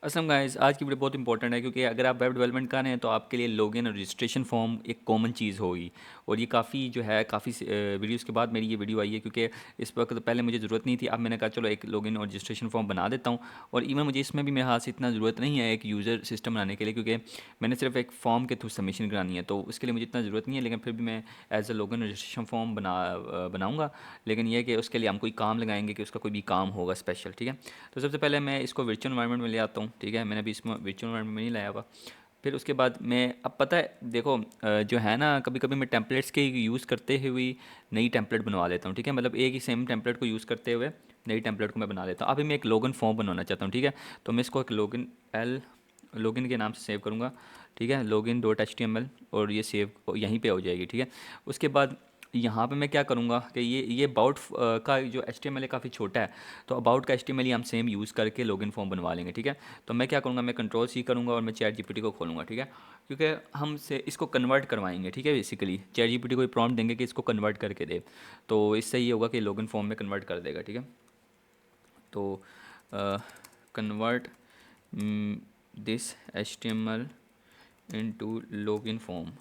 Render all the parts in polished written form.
Aslam guys, आज की video बहुत इंपॉर्टेंट है क्योंकि अगर आप वेब डेवलपमेंट कर रहे हैं तो आपके लिए लॉगिन और रजिस्ट्रेशन फॉर्म एक कॉमन चीज़ होगी। और ये काफ़ी जो है काफ़ी वीडियोस के बाद मेरी ये वीडियो आई है क्योंकि इस वक्त पहले मुझे ज़रूरत नहीं थी। अब मैंने कहा चलो एक लॉगिन और रजिस्ट्रेशन फॉर्म बना देता हूँ। और इवन मुझे इसमें भी मेरे हाथ से इतना ज़रूरत नहीं है एक यूज़र सिस्टम बनाने के लिए, क्योंकि मैंने सिर्फ एक फॉर्म के थ्रू सबमिशन करानी है, तो उसके लिए मुझे इतना ज़रूरत नहीं है। लेकिन फिर भी मैं as a login registration form बनाऊँगा। लेकिन यह है कि उसके लिए हम कोई काम लगाएंगे कि उसका कोई भी काम होगा स्पेशल, ठीक है। तो सबसे पहले मैं इसको वर्चुअल एनवायरनमेंट में ले आता हूँ, ठीक है। मैंने अभी इसमें वर्चुअल एनवायरनमेंट में नहीं लाया हुआ। फिर उसके बाद मैं, अब पता है देखो, जो है ना, कभी कभी मैं टेम्पलेट्स के यूज़ करते हुए नई टेम्पलेट बनवा लेता हूँ, ठीक है। मतलब एक ही सेम टेम्पलेट को यूज़ करते हुए नई टेम्पलेट को मैं बना लेता हूँ। अभी मैं एक लॉगिन फॉर्म बनवाना चाहता हूँ, ठीक है। तो मैं इसको एक लॉगिन के नाम से सेव करूँगा, ठीक है। Login dot H T M L, और ये सेव यहीं पे हो जाएगी, ठीक है। उसके बाद यहाँ पे मैं क्या करूँगा कि ये अबाउट का जो एच टी एम एल है काफ़ी छोटा है, तो अबाउट का एच टी एम एल हम सेम यूज़ करके लॉगिन फॉर्म बनवा लेंगे, ठीक है। तो मैं क्या करूँगा, मैं कंट्रोल सी करूँगा और मैं चैट जीपीटी को खोलूँगा, ठीक है। क्योंकि हम से इसको कन्वर्ट करवाएंगे, ठीक है। बेसिकली चैट जीपीटी को प्रॉम्प्ट देंगे कि इसको कन्वर्ट करके दे, तो इससे ये होगा कि लॉगिन फॉर्म में कन्वर्ट कर देगा, ठीक है। तो convert this H T M L into login form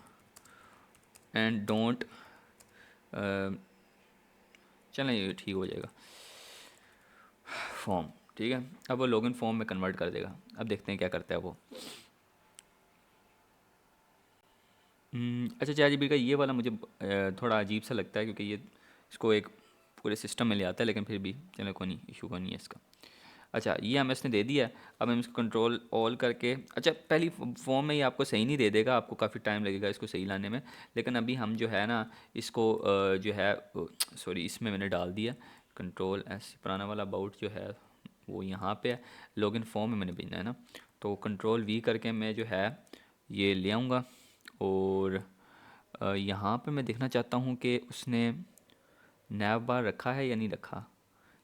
and don't, चलें ये ठीक हो जाएगा, फॉर्म, ठीक है। अब वो लॉगिन फॉर्म में कन्वर्ट कर देगा। अब देखते हैं क्या करता है वो। अच्छा, चैट जीपीटी का ये वाला मुझे थोड़ा अजीब सा लगता है, क्योंकि ये इसको एक पूरे सिस्टम में ले आता है, लेकिन फिर भी चलो कोई नहीं, इशू कोई नहीं है इसका। अच्छा, ये हमें इसने दे दिया है। अब हम इसको कंट्रोल ऑल करके, अच्छा पहली फॉर्म में ये आपको सही नहीं दे देगा, आपको काफ़ी टाइम लगेगा इसको सही लाने में। लेकिन अभी हम जो है ना, इसको जो है, सॉरी, इसमें मैंने डाल दिया कंट्रोल एस, पुराना वाला अबाउट जो है वो यहाँ पे है, लॉगिन फॉर्म में मैंने भेजना है ना। तो कंट्रोल वी करके मैं जो है ये ले आऊँगा। और यहाँ पे मैं देखना चाहता हूँ कि उसने नैव बार रखा है या नहीं रखा।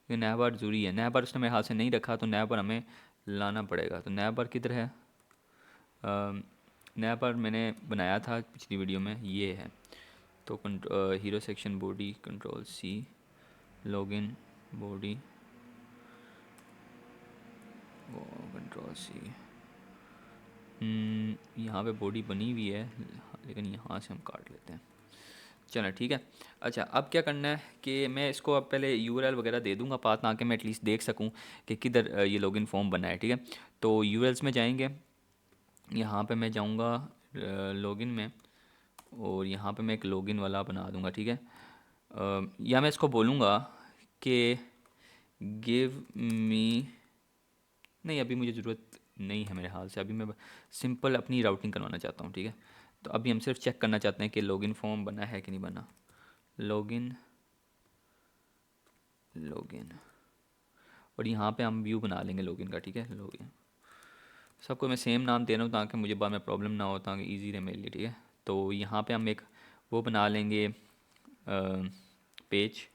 ये नया बार ज़रूरी है, नया बार उसने मेरे हाथ से नहीं रखा, तो नया बार हमें लाना पड़ेगा। तो नया बार किधर है? नया बार मैंने बनाया था पिछली वीडियो में, ये है। तो hero section body, control C, login body, वो कंट्रोल सी। यहाँ पे बॉडी बनी हुई है, लेकिन यहाँ से हम काट लेते हैं। चलो ठीक है। अच्छा, अब क्या करना है कि मैं इसको अब पहले यूआरएल वगैरह दे दूंगा पाथ, ताकि मैं एटलीस्ट देख सकूं कि किधर ये लॉगिन फॉर्म बना है, ठीक है। तो यूआरएल्स में जाएंगे, यहाँ पे मैं जाऊँगा लॉगिन में, और यहाँ पे मैं एक लॉगिन वाला बना दूँगा, ठीक है। या मैं इसको बोलूँगा कि गिव मी, नहीं अभी मुझे ज़रूरत नहीं है मेरे हाल से, अभी मैं सिंपल अपनी राउटिंग करवाना चाहता हूँ, ठीक है। तो अभी हम सिर्फ चेक करना चाहते हैं कि लॉगिन फॉर्म बना है कि नहीं बना। लॉगिन, लॉगिन, और यहाँ पे हम व्यू बना लेंगे लॉगिन का, ठीक है। लॉगिन, सबको मैं सेम नाम दे रहा हूँ ताकि मुझे बाद में प्रॉब्लम ना हो, ताकि ईजी रहे मेरे लिए, ठीक है। तो यहाँ पे हम एक वो बना लेंगे पेज,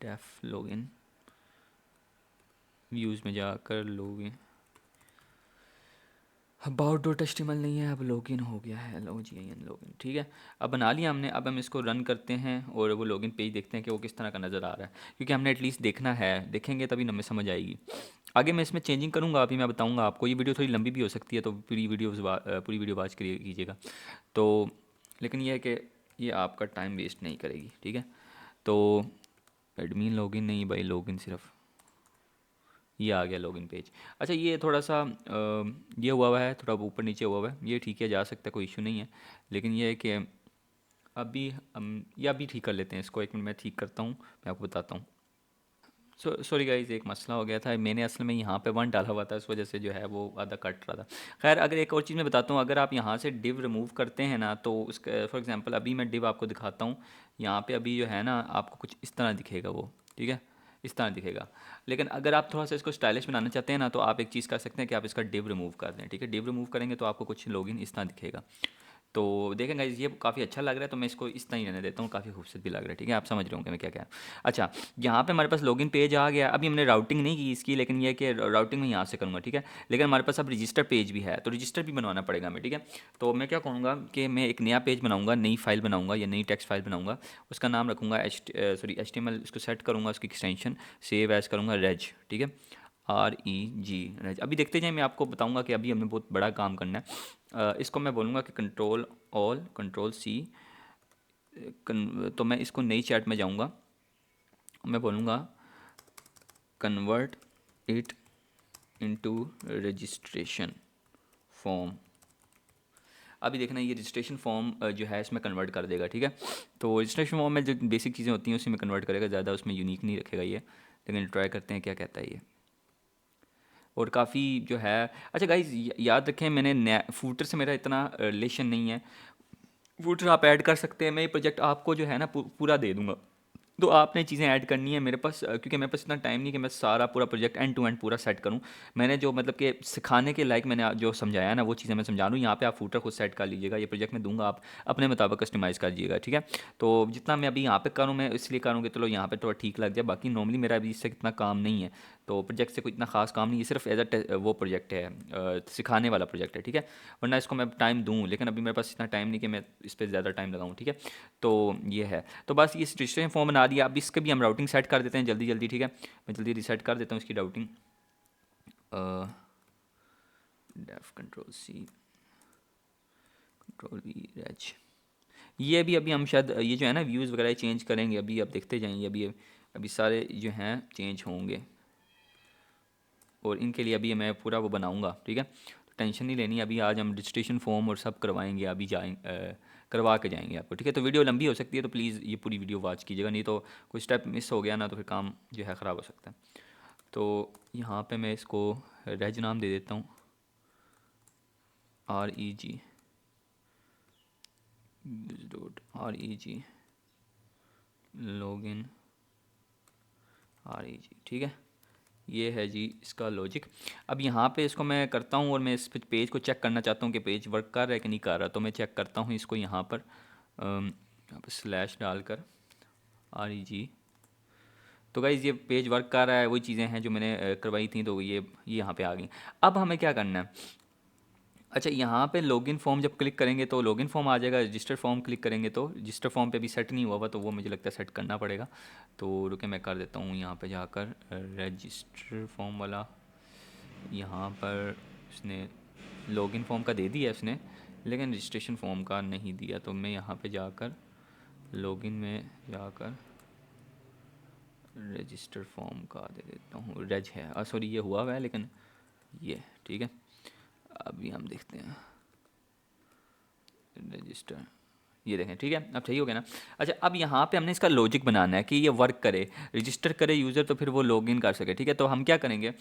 डेफ लॉगिन, व्यूज़ में जाकर login, about dot H T M L नहीं है, अब लॉगिन हो गया है, लो जी एन लॉगिन, ठीक है। अब बना लिया हमने। अब हम इसको रन करते हैं और वो लॉगिन पेज देखते हैं कि वो किस तरह का नज़र आ रहा है, क्योंकि हमने एटलीस्ट देखना है, देखेंगे तभी हमें समझ आएगी। आगे मैं इसमें चेंजिंग करूँगा, अभी मैं बताऊँगा आपको। ये वीडियो थोड़ी लंबी भी हो सकती है, तो पूरी वीडियो वॉच कीजिएगा। तो लेकिन ये है कि ये आपका टाइम वेस्ट नहीं करेगी, ठीक है। तो एडमिन लॉगिन नहीं भाई, लॉगिन सिर्फ ये आ गया लॉगिन पेज। अच्छा, ये थोड़ा सा ये हुआ है, थोड़ा ऊपर नीचे हुआ है, ये ठीक है, जा सकता है, कोई इशू नहीं है। लेकिन ये है कि अभी हम ये अभी ठीक कर लेते हैं इसको। एक मिनट मैं ठीक करता हूँ, मैं आपको बताता हूँ। सॉरी गाइज, एक मसला हो गया था, मैंने असल में यहाँ पे वन डाला हुआ था, इस वजह से जो है वो आधा कट रहा था। खैर, अगर एक और चीज़ मैं बताता हूँ, अगर आप यहाँ से डिव रिमूव करते हैं ना, तो उसका फॉर एग्जांपल अभी मैं डिव आपको दिखाता हूँ। यहाँ पे अभी जो है ना, आपको कुछ इस तरह दिखेगा वो, ठीक है, इस तरह दिखेगा। लेकिन अगर आप थोड़ा सा इसको स्टाइलिश बनाना चाहते हैं ना, तो आप एक चीज़ कर सकते हैं कि आप इसका डिव रिमूव कर दें, ठीक है। डिव रिमूव करेंगे तो आपको कुछ लॉगिन इस तरह दिखेगा। तो देखें गाइस, ये काफ़ी अच्छा लग रहा है, तो मैं इसको इस तरह ही रहने देता हूँ, काफ़ी खूबसूरत भी लग रहा है, ठीक है। आप समझ रहे होंगे मैं क्या क्या। अच्छा, यहाँ पे हमारे पास लॉगिन पेज आ गया। अभी हमने राउटिंग नहीं की इसकी, लेकिन ये है कि राउटिंग में यहाँ से करूँगा, ठीक है। लेकिन हमारे पास अब रजिस्टर पेज भी है, तो रजिस्टर भी बनवाना पड़ेगा हमें, ठीक है। तो मैं क्या कहूँगा कि मैं एक नया पेज बनाऊँगा, नई फाइल बनाऊँगा या नई टेक्स्ट फाइल बनाऊँगा। उसका नाम रखूँगा एच टी एम एल, उसको सेट करूँगा, उसकी एक्सटेंशन सेव एज करूँगा रेज, ठीक है। REG। अभी देखते जाएं, मैं आपको बताऊंगा कि अभी हमें बहुत बड़ा काम करना है। इसको मैं बोलूँगा कि कंट्रोल ऑल कंट्रोल सी, तो मैं इसको नई चैट में जाऊंगा, मैं बोलूँगा convert it into registration form. अभी देखना ये रजिस्ट्रेशन फॉर्म जो है इसमें कन्वर्ट कर देगा, ठीक है। तो रजिस्ट्रेशन फॉर्म में जो बेसिक चीज़ें होती हैं उसी में कन्वर्ट करेगा, ज़्यादा उसमें यूनिक नहीं रखेगा ये, लेकिन ट्राई करते हैं क्या कहता है ये। और काफ़ी जो है, अच्छा गाइज याद रखें, मैंने नया फूटर से मेरा इतना रिलेशन नहीं है। फूटर आप ऐड कर सकते हैं, मैं ये प्रोजेक्ट आपको जो है ना पूरा दे दूंगा, तो आपने चीज़ें ऐड करनी है मेरे पास, क्योंकि मेरे पास इतना टाइम नहीं कि मैं सारा पूरा प्रोजेक्ट एंड टू एंड पूरा सेट करूं। मैंने जो मतलब कि सिखाने के लायक मैंने जो समझाया ना वो चीज़ें मैं समझा रहा हूँ। यहाँ पे आप फूटर खुद सेट कर लीजिएगा, ये प्रोजेक्ट मैं दूंगा, आप अपने मुताबिक कस्टमाइज़ कर लीजिएगा, ठीक है। तो जितना मैं अभी यहाँ पे करूँ मैं इसलिए करूँगी, चलो यहाँ पे थोड़ा ठीक लग जाए, बाकी नॉर्मली मेरा अभी इससे इतना काम नहीं है, तो प्रोजेक्ट से कोई इतना खास काम नहीं है, सिर्फ एज वो प्रोजेक्ट है, सिखाने वाला प्रोजेक्ट है, ठीक है। वरना इसको मैं टाइम दूँ, लेकिन अभी मेरे पास इतना टाइम नहीं कि मैं इस पर ज़्यादा टाइम लगाऊँ, ठीक है। तो ये है, तो बस ये रजिस्ट्रेशन फॉर्म बना दिया। अब इसके भी हम राउटिंग सेट कर देते हैं जल्दी जल्दी, ठीक है। मैं जल्दी रीसेट कर देता हूँ इसकी routing, def control C control V रैच। ये भी अभी हम शायद ये जो है ना व्यूज़ वगैरह चेंज करेंगे, अभी आप देखते जाएंगे, अभी अभी सारे जो हैं चेंज होंगे, और इनके लिए अभी मैं पूरा वो बनाऊंगा, ठीक है। तो टेंशन नहीं लेनी, अभी आज हम रजिस्ट्रेशन फॉर्म और सब करवाएंगे, अभी जाएंगे करवा के जाएंगे आपको, ठीक है। तो वीडियो लंबी हो सकती है, तो प्लीज़ ये पूरी वीडियो वॉच कीजिएगा, नहीं तो कोई स्टेप मिस हो गया ना तो फिर काम जो है ख़राब हो सकता है। तो यहाँ पे मैं इसको रेज नाम दे देता हूँ, REG REG लॉगिन REG, ठीक है। ये है जी इसका लॉजिक। अब यहाँ पे इसको मैं करता हूँ, और मैं इस पेज को चेक करना चाहता हूँ कि पेज वर्क कर रहा है कि नहीं कर रहा, तो मैं चेक करता हूँ इसको यहाँ पर, यहाँ पर स्लैश डालकर REG। तो गाइज़ ये पेज वर्क कर रहा है, वही चीज़ें हैं जो मैंने करवाई थी, तो ये यहाँ पे आ गई। अब हमें क्या करना है, अच्छा यहाँ पे लॉगिन फॉर्म जब क्लिक करेंगे तो लॉगिन फॉर्म आ जाएगा, रजिस्टर फॉर्म क्लिक करेंगे तो रजिस्टर फॉर्म पे भी सेट नहीं हुआ हुआ, तो वो मुझे लगता है सेट करना पड़ेगा। तो रुके मैं कर देता हूँ यहाँ पे जाकर रजिस्टर फॉर्म वाला, यहाँ पर उसने लॉगिन फॉर्म का दे दिया उसने, लेकिन रजिस्ट्रेशन फॉर्म का नहीं दिया, तो मैं यहाँ पे जाकर लॉगिन में जाकर रजिस्टर फॉर्म का दे देता हूँ, रज है, सॉरी ये हुआ है, लेकिन ये ठीक है। अभी हम देखते हैं रजिस्टर, ये देखें, ठीक है, अब सही हो गया ना। अच्छा अब यहाँ पे हमने इसका लॉजिक बनाना है कि ये वर्क करे, रजिस्टर करे यूज़र, तो फिर वो लॉगिन कर सके, ठीक है। तो हम क्या करेंगे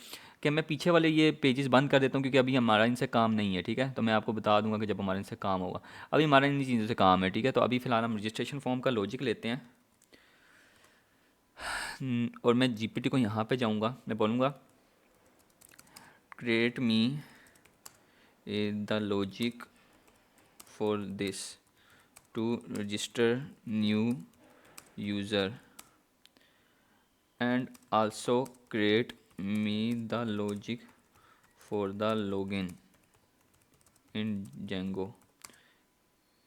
कि मैं पीछे वाले ये पेजेस बंद कर देता हूँ, क्योंकि अभी हमारा इनसे काम नहीं है, ठीक है। तो मैं आपको बता दूंगा कि जब हमारा इनसे काम होगा, अभी हमारा इन चीज़ों से काम है, ठीक है। तो अभी फ़िलहाल हम रजिस्ट्रेशन फॉर्म का लॉजिक लेते हैं, और मैं GPT को यहाँ पर जाऊँगा, मैं बोलूँगा create me the logic for this to register new user and also create me the logic for the login in Django.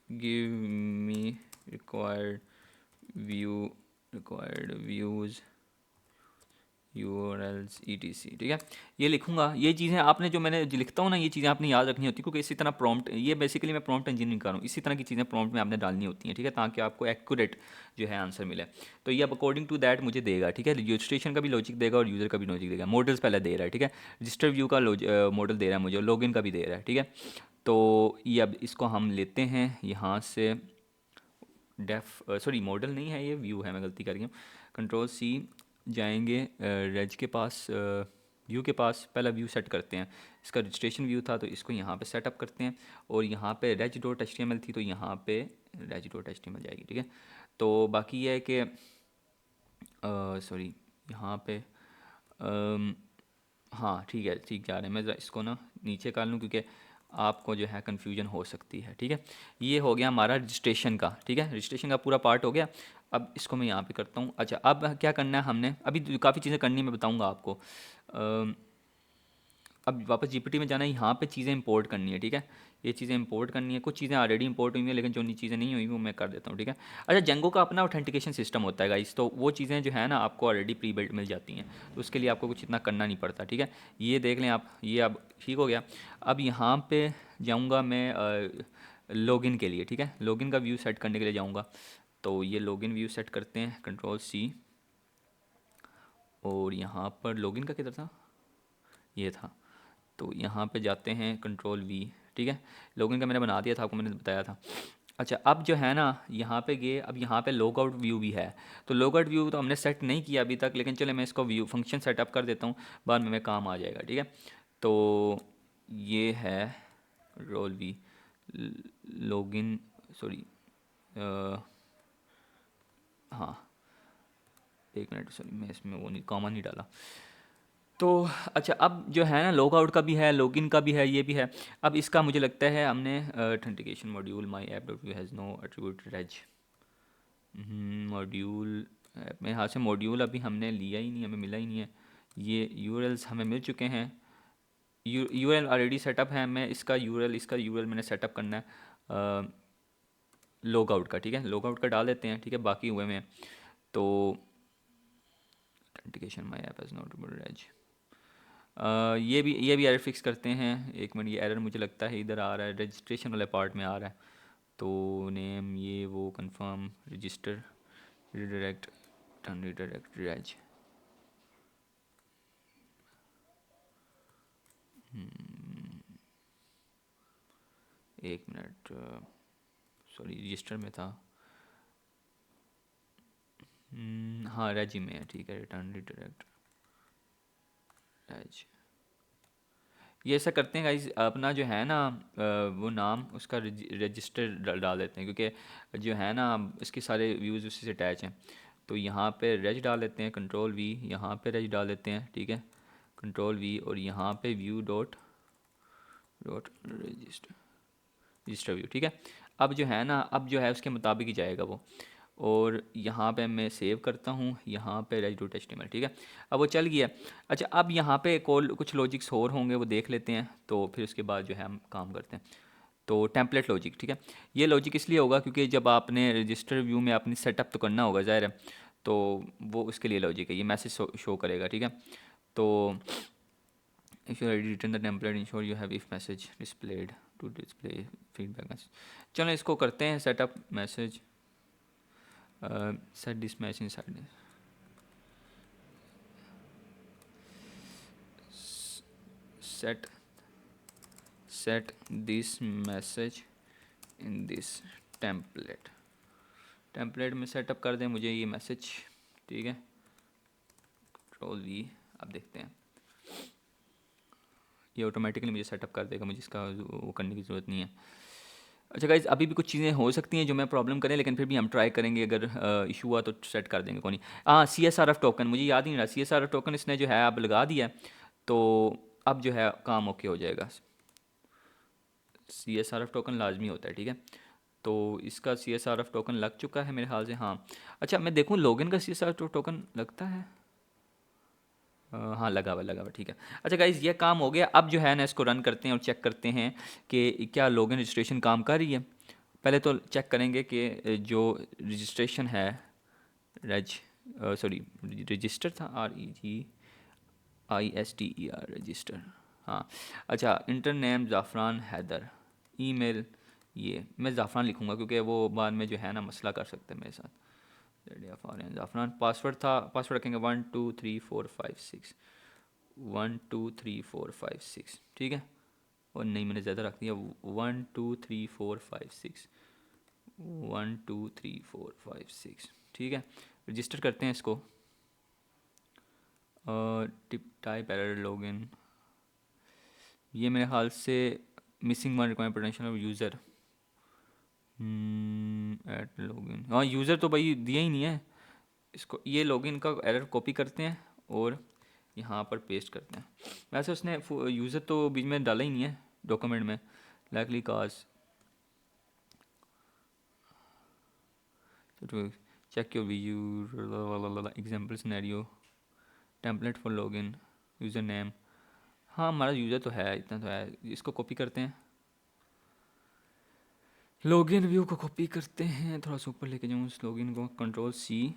Give me required views URLs etc, ठीक है। ये लिखूंगा, ये चीज़ें आपने जो मैंने जो लिखता हूँ ना, ये चीज़ें आपने याद रखनी होती है, क्योंकि इसी तरह प्रॉम्प्ट, ये बेसिकली मैं प्रॉम्प्ट इंजीनियरिंग कर रहा हूँ, इसी तरह की चीज़ें प्रॉम्प्ट में आपने डालनी होती हैं, ठीक है, ताकि आपको एक्यूरेट जो है आंसर मिले। तो ये अब अकॉर्डिंग टू दैट मुझे देगा, ठीक है। रजिस्ट्रेशन का भी लॉजिक देगा और यूज़र का भी लॉजिक देगा। मॉडल्स पहले दे रहा है, ठीक है, रजिस्टर व्यू का मॉडल दे रहा है मुझे, और लॉगिन का भी दे रहा है, ठीक है। तो ये अब इसको हम लेते हैं यहाँ से, सॉरी मॉडल नहीं है ये, व्यू है, मैं गलती कर रही हूँ। कंट्रोल सी जाएंगे रेज के पास, व्यू के पास, पहला व्यू सेट करते हैं, इसका रजिस्ट्रेशन व्यू था तो इसको यहाँ पे सेटअप करते हैं, और यहाँ पे reg.html थी तो यहाँ पे reg.html जाएगी, ठीक है। तो बाकी ये है कि सॉरी यहाँ पे हाँ ठीक है, ठीक जा रहे हैं। मैं ज़रा इसको ना नीचे कर लूँ, क्योंकि आपको जो है कन्फ्यूजन हो सकती है, ठीक है। ये हो गया हमारा रजिस्ट्रेशन का, ठीक है, रजिस्ट्रेशन का पूरा पार्ट हो गया। अब इसको मैं यहाँ पे करता हूँ। अच्छा अब क्या करना है हमने, अभी काफ़ी चीज़ें करनी है, मैं बताऊँगा आपको। अब वापस GPT में जाना है, यहाँ पे चीज़ें इंपोर्ट करनी है, ठीक है। ये चीज़ें इंपोर्ट करनी है, कुछ चीज़ें ऑलरेडी इंपोर्ट हुई हैं लेकिन जो चीज़ें नहीं हुई वो मैं कर देता हूँ, ठीक है। अच्छा, जेंगो का अपना ऑथेंटिकेशन सिस्टम होता है गाइस, तो वो चीज़ें जो है ना आपको ऑलरेडी प्री बिल्ट मिल जाती हैं, तो उसके लिए आपको कुछ इतना करना नहीं पड़ता, ठीक है। ये देख लें आप, ये अब ठीक हो गया। अब यहाँ पे जाऊँगा मैं लॉगिन के लिए, ठीक है, लॉगिन का व्यू सेट करने के लिए जाऊँगा। तो ये लॉगिन व्यू सेट करते हैं, कंट्रोल सी, और यहाँ पर लॉगिन का किधर था, ये था। तो यहाँ पे जाते हैं कंट्रोल वी, ठीक है। लॉगिन का मैंने बना दिया था आपको, मैंने बताया था। अच्छा, अब जो है ना यहाँ पे गए, अब यहाँ पे लॉग आउट व्यू भी है। तो लॉग आउट व्यू तो हमने सेट नहीं किया अभी तक, लेकिन चले मैं इसको व्यू फंक्शन सेटअप कर देता हूँ, बाद में काम आ जाएगा, ठीक है। तो ये है रोल वी लॉगिन, सॉरी, हाँ, एक मिनट, सॉरी, मैं इसमें वो नहीं, कॉमा नहीं डाला। तो अच्छा, अब जो है ना लॉग आउट का भी है, लॉगिन का भी है, ये भी है। अब इसका मुझे लगता है हमने authentication module my app dot view has no attribute raise module, मेरे हाथ से मॉड्यूल अभी हमने लिया ही नहीं, हमें मिला ही नहीं है। ये यूआरएल्स हमें मिल चुके हैं, यूआरएल ऑलरेडी सेटअप है। मैं इसका यूआरएल मैंने सेटअप करना है लॉग आउट का, ठीक है, लॉग आउट का डाल देते हैं, ठीक है, बाकी हुए में। तो authentication my app has no attribute raise, ये भी एरर फिक्स करते हैं। एक मिनट, ये एरर मुझे लगता है इधर आ रहा है, रजिस्ट्रेशन वाले पार्ट में आ रहा है। तो नेम ये वो confirm register redirect turn redirect raise, एक मिनट, सॉरी, रजिस्टर में था। हाँ, रेजी में है, ठीक है, रिटर्न रिडायरेक्ट रेज। ये ऐसा करते हैं गाइस, अपना जो है ना वो नाम उसका रजिस्टर डाल देते हैं, क्योंकि जो है ना इसके सारे व्यूज़ उसी से अटैच हैं। तो यहाँ पे रेज डाल देते हैं, कंट्रोल वी, यहाँ पे रेज डाल देते हैं, ठीक है, कंट्रोल वी, और यहाँ पे view dot dot register view, ठीक है। अब जो है ना, अब जो है उसके मुताबिक ही जाएगा वो। और यहाँ पे मैं सेव करता हूँ, यहाँ पे रेज डॉट एचटीएमएल, ठीक है, अब वो चल गया। अच्छा, अब यहाँ पे एक और कुछ लॉजिक्स और होंगे, वो देख लेते हैं, तो फिर उसके बाद जो है हम काम करते हैं। तो टेम्पलेट लॉजिक, ठीक है, ये लॉजिक इसलिए होगा क्योंकि जब आपने रजिस्टर व्यू में अपनी सेटअप तो करना होगा, ज़ाहिर है, तो वो उसके लिए लॉजिक है, ये मैसेज शो करेगा, ठीक है। तो if you already written the template ensure you have if message displayed to display feedback message। चलो इसको करते हैं setup message, set this message inside, set set this message in this template, template में setup कर दें मुझे ये message, ठीक है, कंट्रोल वी। अब देखते हैं, ये ऑटोमेटिकली मुझे सेटअप कर देगा, मुझे इसका वो करने की ज़रूरत नहीं है। अच्छा गाइज, अभी भी कुछ चीज़ें हो सकती हैं जो मैं प्रॉब्लम करें, लेकिन फिर भी हम ट्राई करेंगे, अगर इशू हुआ तो सेट कर देंगे, कौन नहीं। हाँ, CSRF टोकन मुझे याद ही नहीं रहा, CSRF टोकन इसने जो है अब लगा दिया है, तो अब जो है काम ओके हो जाएगा। CSRF टोकन लाजमी होता है, ठीक है, तो इसका CSRF टोकन लग चुका है मेरे ख्याल से, हाँ। अच्छा, मैं देखूँ लॉगिन का CSRF टोकन लगता है, हाँ, लगा हुआ, ठीक है। अच्छा गाइज, ये काम हो गया। अब जो है ना इसको रन करते हैं और चेक करते हैं कि क्या लॉगिन रजिस्ट्रेशन काम कर रही है। पहले तो चेक करेंगे कि जो रजिस्ट्रेशन है, रज सॉरी, रजिस्टर था, REGISTER रजिस्टर, हाँ। अच्छा, इंटर नेम ज़ाफ़रान हैदर, ईमेल, ये मैं ज़ाफ़रान लिखूँगा क्योंकि वो बाद में जो है ना मसला कर सकते हैं मेरे साथ। ज़ाफ़रान, पासवर्ड था, पासवर्ड रखेंगे 1 2 3 4 5 6, 1 2 3 4 5 6, ठीक है। और नहीं, मैंने ज़्यादा रख दिया, 1 2 3 4 5 6, 1 2 3 4 5 6, ठीक है। रजिस्टर करते हैं इसको, टिप टाइप एरर लॉगिन, ये मेरे ख्याल से missing one requirement potential of user eight login, हाँ, यूज़र तो भाई दिया ही नहीं है इसको। ये लॉगिन का एरर कॉपी करते हैं और यहाँ पर पेस्ट करते हैं। वैसे उसने यूज़र तो बीच में डाला ही नहीं है डॉक्यूमेंट में, लाइकली काज तो check your view example scenario template for login user name, हाँ, हमारा यूज़र तो है, इतना तो है, इसको कॉपी करते हैं लॉगिन व्यू को कॉपी करते हैं, थोड़ा सा ऊपर लेके जाऊँ इस लॉगिन को, कंट्रोल सी,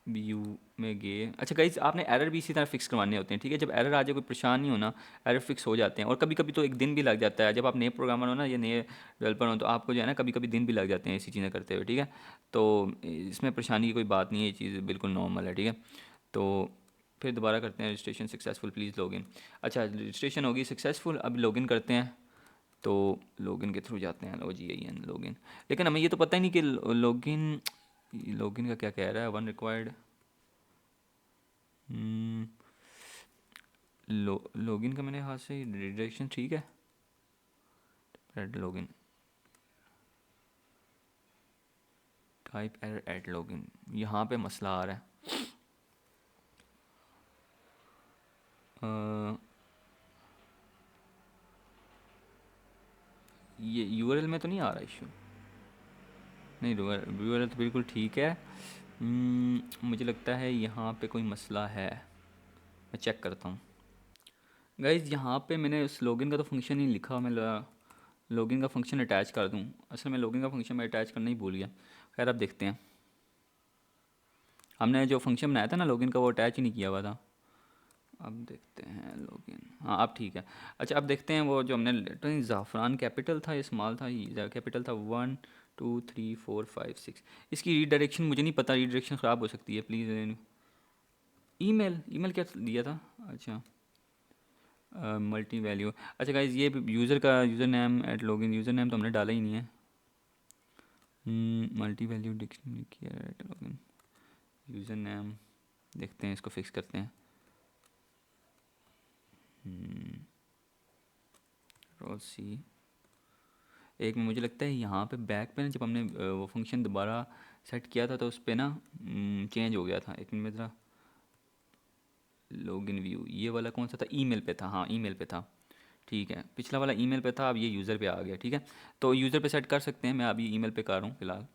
व्यू में गए। अच्छा गाइज, आपने एरर भी इसी तरह फिक्स करवाने होते हैं, ठीक है। जब एरर आ जाए कोई परेशान नहीं होना, एरर फिक्स हो जाते हैं। और कभी कभी तो एक दिन भी लग जाता है, जब आप नए प्रोग्रामर हो ना या नए डेवलपर हो, तो आपको जो है ना कभी कभी दिन भी लग जाते हैं ऐसी चीज़ें करते हुए, ठीक है। तो इसमें परेशानी की कोई बात नहीं है, ये चीज़ बिल्कुल नॉर्मल है, ठीक है। तो फिर दोबारा करते हैं, रजिस्ट्रेशन सक्सेसफुल प्लीज़ लॉगिन। अच्छा, रजिस्ट्रेशन होगी सक्सेसफुल, अब लॉगिन करते हैं। तो लॉगिन के थ्रू जाते हैं, लो जी आई एन लॉगिन। लेकिन हमें ये तो पता ही नहीं कि लॉगिन, लॉगिन का क्या कह रहा है, वन रिक्वायर्ड लॉगिन का मेरे हाथ से रिडायरेक्शन ठीक है। Add login, type error add login, यहाँ पे मसला आ रहा है। ये यूआरएल में तो नहीं आ रहा इशू, नहीं यूआरएल तो बिल्कुल ठीक है। मुझे लगता है यहाँ पे कोई मसला है, मैं चेक करता हूँ। गाइज यहाँ पे मैंने उस लॉगिन का तो फंक्शन ही लिखा, मैं लॉगिन का फंक्शन अटैच कर दूँ, असल में लॉगिन का फंक्शन मैं अटैच करना ही भूल गया। खैर अब देखते हैं, हमने जो फंक्शन बनाया था ना लॉगिन का, वो अटैच ही नहीं किया हुआ था। अब देखते हैं लॉगिन, हाँ अब ठीक है। अच्छा अब देखते हैं वो जो हमने तो ज़ाफ़रान कैपिटल था या स्मॉल था, ये कैपिटल था, 1 2 3 4 5 6। इसकी रीडायरेक्शन मुझे नहीं पता, रीडायरेक्शन ख़राब हो सकती है, प्लीज़। ईमेल, ईमेल क्या दिया था, अच्छा मल्टी वैल्यू। अच्छा गाइज, ये यूज़र का user name at login, user name तो हमने डाला ही नहीं है। मल्टी वैल्यू डिक्शनरी किया एट लॉगिन, यूज़र नेम देखते हैं, इसको फिक्स करते हैं। रोल सी एक में मुझे लगता है यहाँ पे बैक पे ना, जब हमने वो फंक्शन दोबारा सेट किया था तो उस पर ना चेंज हो गया था। एक मिनट में ज़रा, लॉगिन व्यू ये वाला कौन सा था, ईमेल पे था, हाँ ईमेल पे था, ठीक है। पिछला वाला ईमेल पे था, अब ये यूज़र पे आ गया, ठीक है। तो यूज़र पे सेट कर सकते हैं, मैं अभी ईमेल पे कर रहा हूँ फ़िलहाल।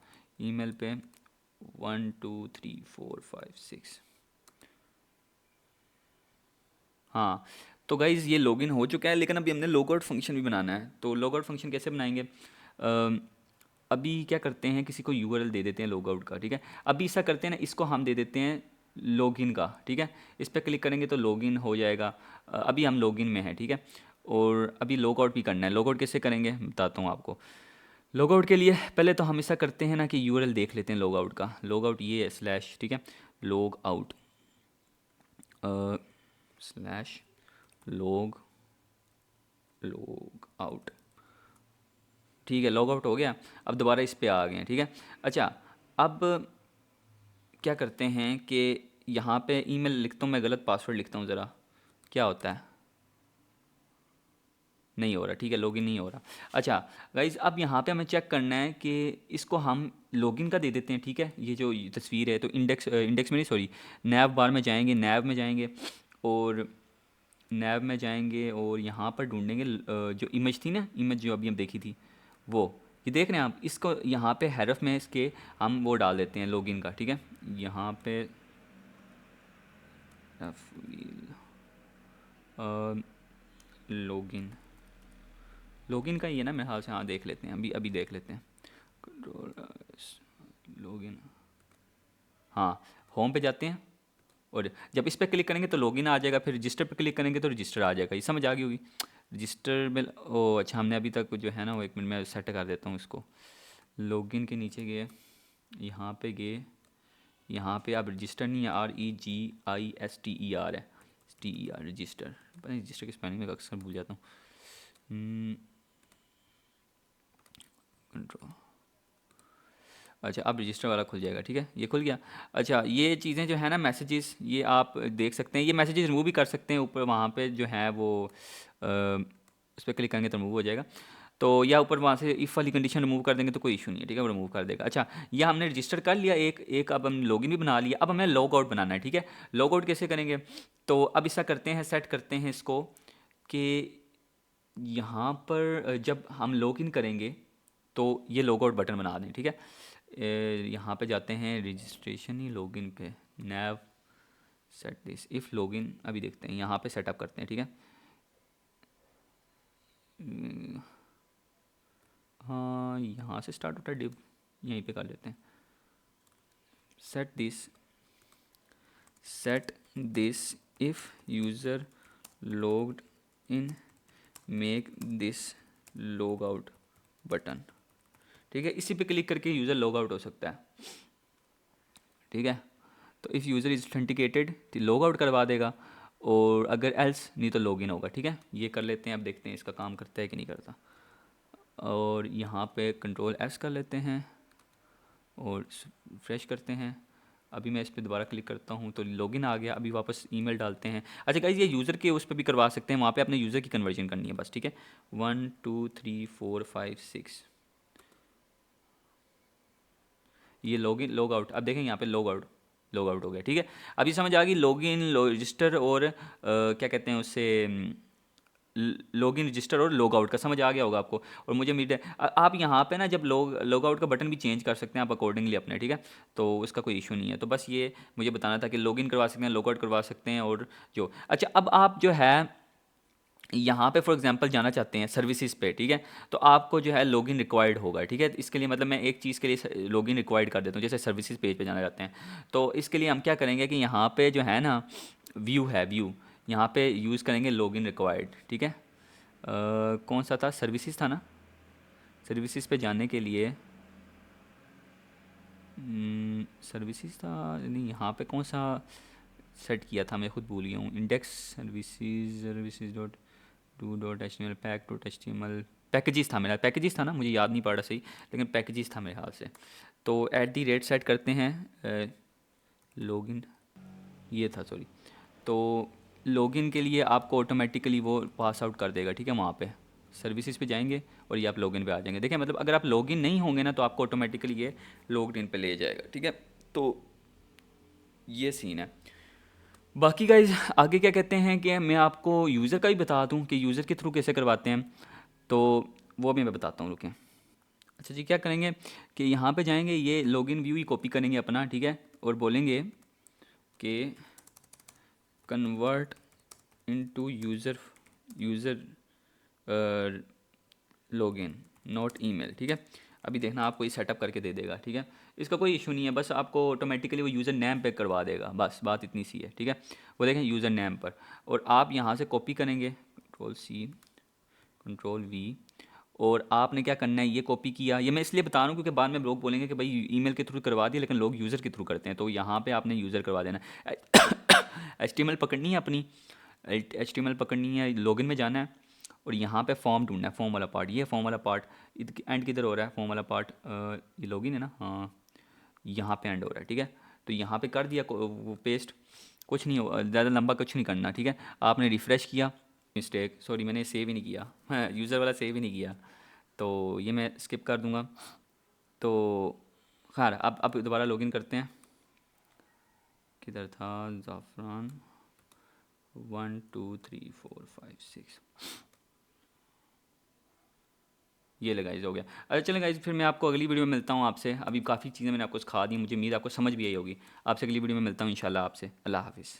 ईमेल पे 1 2 3 4 5 6, हाँ। तो गाइज़ ये लॉगिन हो चुका है, लेकिन अभी हमने लॉग आउट फंक्शन भी बनाना है। तो लॉग आउट फंक्शन कैसे बनाएंगे, अभी क्या करते हैं, किसी को यूआरएल दे देते हैं लॉग आउट का, ठीक है। अभी ऐसा करते हैं ना, इसको हम दे देते हैं लॉगिन का, ठीक है। इस पर क्लिक करेंगे तो लॉगिन हो जाएगा। अभी हम लॉगिन में हैं, ठीक है। और अभी लॉग आउट भी करना है। लॉग आउट कैसे करेंगे बताता हूँ आपको। लॉग आउट के लिए पहले तो हम ऐसा करते हैं ना कि यूआरएल देख लेते हैं लॉग आउट का। लॉग आउट ये है स्लैश, ठीक है, log out slash log log out, ठीक है। लॉग आउट हो गया, अब दोबारा इस पे आ गए हैं, ठीक है। अच्छा अब क्या करते हैं कि यहाँ पे ईमेल लिखता हूँ मैं, गलत पासवर्ड लिखता हूँ ज़रा, क्या होता है, नहीं हो रहा, ठीक है, लॉगिन नहीं हो रहा। अच्छा गाइज, अब यहाँ पे हमें चेक करना है कि इसको हम लॉगिन का दे देते हैं, ठीक है। ये जो तस्वीर है, तो इंडेक्स इंडेक्स में नहीं, सॉरी, नैव बार में जाएंगे, नैव में जाएंगे, और नैव में जाएंगे और यहाँ पर ढूंढेंगे जो इमेज थी ना, इमेज जो अभी हम देखी थी, वो ये देख रहे हैं आप, इसको यहाँ पे हैरफ में इसके हम वो डाल देते हैं लॉगिन का, ठीक है। यहाँ पे लॉगिन, लॉगिन का ही है ना मेरे ख्याल से, हाँ देख लेते हैं, अभी अभी देख लेते हैं। कंट्रोल लॉगिन, हाँ होम पे जाते हैं, और जब इस पर क्लिक करेंगे तो लॉगिन आ जाएगा, फिर रजिस्टर पे क्लिक करेंगे तो रजिस्टर आ जाएगा, ये समझ आ गई होगी। रजिस्टर में ओ अच्छा, हमने अभी तक जो है ना वो, एक मिनट में सेट कर देता हूँ इसको। लॉगिन के नीचे गए, यहाँ पे गए, यहाँ पे आप रजिस्टर नहीं है, REGISTER है, TER रजिस्टर, पता नहीं रजिस्टर की स्पेलिंग में अक्सर भूल जाता हूँ। कंट्रोल, अच्छा अब रजिस्टर वाला खुल जाएगा, ठीक है, ये खुल गया। अच्छा ये चीज़ें जो है ना, मैसेजेस, ये आप देख सकते हैं, ये मैसेजेस रिमूव भी कर सकते हैं ऊपर, वहाँ पे जो है वो उस पर क्लिक करेंगे तो रिमूव हो जाएगा। तो या ऊपर वहाँ से इफ़ वाली कंडीशन रिमूव कर देंगे तो कोई इशू नहीं है, ठीक है, वो रिमूव कर देगा। अच्छा ये हमने रजिस्टर कर लिया एक एक, अब हम लॉगिन भी बना लिया, अब हमें लॉग आउट बनाना है, ठीक है। लॉग आउट कैसे करेंगे, तो अब ऐसा करते हैं, सेट करते हैं इसको कि यहाँ पर जब हम लॉगिन करेंगे तो ये लॉग आउट बटन बना दें, ठीक है। यहाँ पे जाते हैं रजिस्ट्रेशन ही लॉगिन पे, नैव सेट दिस इफ़ लॉगिन, अभी देखते हैं यहाँ पे सेटअप करते हैं, ठीक है। कहाँ, यहाँ से स्टार्ट होता है डिव, यहीं पे कर लेते हैं। Set this if user logged in make this log out button. ठीक है, इसी पे क्लिक करके यूज़र लॉग आउट हो सकता है। ठीक है, तो इफ़ यूज़र इज ऑथेंटिकेटेड तो लॉग आउट करवा देगा, और अगर एल्स नहीं तो लॉग इन होगा। ठीक है, ये कर लेते हैं, अब देखते हैं इसका काम करता है कि नहीं करता। और यहाँ पे कंट्रोल एस कर लेते हैं और फ्रेश करते हैं। अभी मैं इस पर दोबारा क्लिक करता हूँ तो लॉगिन आ गया। अभी वापस ईमेल डालते हैं। अच्छा गाइस, ये यूज़र के उस पर भी करवा सकते हैं, वहाँ पे अपने यूज़र की कन्वर्जन करनी है बस। ठीक है, 1 2 3 4 5 6, ये लॉगिन लॉग आउट। अब देखें यहाँ पे लॉग आउट हो गया। ठीक है, अभी समझ आ गई लॉगिन रजिस्टर और क्या कहते हैं उससे, लॉगिन रजिस्टर और लॉग आउट का समझ आ गया होगा आपको। और मुझे उम्मीद है आप यहाँ पे ना जब लॉग आउट का बटन भी चेंज कर सकते हैं आप अकॉर्डिंगली अपने। ठीक है, तो उसका कोई इशू नहीं है। तो बस ये मुझे बताना था कि लॉगिन करवा सकते हैं, लॉग आउट करवा सकते हैं। और जो अच्छा, अब आप जो है यहाँ पे फॉर एग्जांपल जाना चाहते हैं सर्विसेज पे। ठीक है, तो आपको जो है लॉगिन रिक्वायर्ड होगा। ठीक है, इसके लिए मतलब मैं एक चीज़ के लिए लॉगिन रिक्वायर्ड कर देता हूँ, जैसे सर्विसेज पेज पे जाना चाहते हैं। तो इसके लिए हम क्या करेंगे कि यहाँ पे जो है ना व्यू, यहाँ पे यूज़ करेंगे लॉगिन रिक्वायर्ड। ठीक है, कौन सा था, सर्विसेज था ना। सर्विसेज पे जाने के लिए सर्विसेज था नहीं, यहाँ पे कौन सा सेट किया था मैं खुद भूल गया हूँ। Index services dot do dot H T M L pack dot H T M L packages था मेरा, पैकेजेस था ना, मुझे याद नहीं पड़ रहा सही, लेकिन पैकेजेस था मेरे ख्याल से। तो @ सेट करते हैं लॉगिन, ये था सॉरी। तो लॉगिन के लिए आपको ऑटोमेटिकली वो पास आउट कर देगा। ठीक है, वहाँ पे सर्विसेज पे जाएंगे और ये आप लॉगिन पे आ जाएंगे। देखिए मतलब अगर आप लॉगिन नहीं होंगे ना तो आपको ऑटोमेटिकली ये लॉग्ड इन पे ले जाएगा। ठीक है, तो ये सीन है। बाकी गाइज आगे क्या कहते हैं कि मैं आपको यूज़र का भी बता दूं कि यूज़र के थ्रू कैसे करवाते हैं, तो वो भी मैं बताता हूँ, रुकें। अच्छा जी, क्या करेंगे कि यहाँ पे जाएंगे, ये लॉगिन व्यू ही कॉपी करेंगे अपना। ठीक है, और बोलेंगे कि convert into user login not email. ठीक है, अभी देखना आपको ये सेटअप करके दे देगा। ठीक है, इसका कोई इशू नहीं है, बस आपको ऑटोमेटिकली वो यूज़र नेम पे करवा देगा, बस बात इतनी सी है। ठीक है, वो देखें यूज़र नेम पर, और आप यहाँ से कॉपी करेंगे Ctrl+C Ctrl+V, और आपने क्या करना है, ये कॉपी किया। ये मैं इसलिए बता रहा हूँ क्योंकि बाद में लोग बोलेंगे कि भाई ईमेल के थ्रू करवा दिया, लेकिन लोग यूज़र के थ्रू करते हैं। तो यहाँ पे आपने यूज़र करवा देना। HTML पकड़नी है अपनी, HTML पकड़नी है, लॉगिन में जाना है और यहाँ पे फॉर्म ढूंढना है, फॉर्म वाला पार्ट। ये फॉर्म वाला पार्ट एंड किधर हो रहा है, फॉर्म वाला पार्ट, ये लॉगिन है ना, हाँ यहाँ पे एंड हो रहा है। ठीक है, तो यहाँ पे कर दिया वो पेस्ट, कुछ नहीं हो, ज़्यादा लंबा कुछ नहीं करना। ठीक है, आपने रिफ़्रेश किया, मिस्टेक सॉरी मैंने सेव ही नहीं किया, हाँ यूज़र वाला सेव ही नहीं किया, तो ये मैं स्किप कर दूँगा। तो खैर अब दोबारा लॉगिन करते हैं। किधर था, ज़ाफ़रान 1 2 3 4 5 6, ये लगाइज हो गया। अच्छा चलें गाइज, फिर मैं आपको अगली वीडियो में मिलता हूँ आपसे। अभी काफ़ी चीज़ें मैंने आपको सिखा दी, मुझे उम्मीद आपको समझ भी आई होगी। आपसे अगली वीडियो में मिलता हूँ इंशाल्लाह आपसे। अल्लाह हाफ़िज़।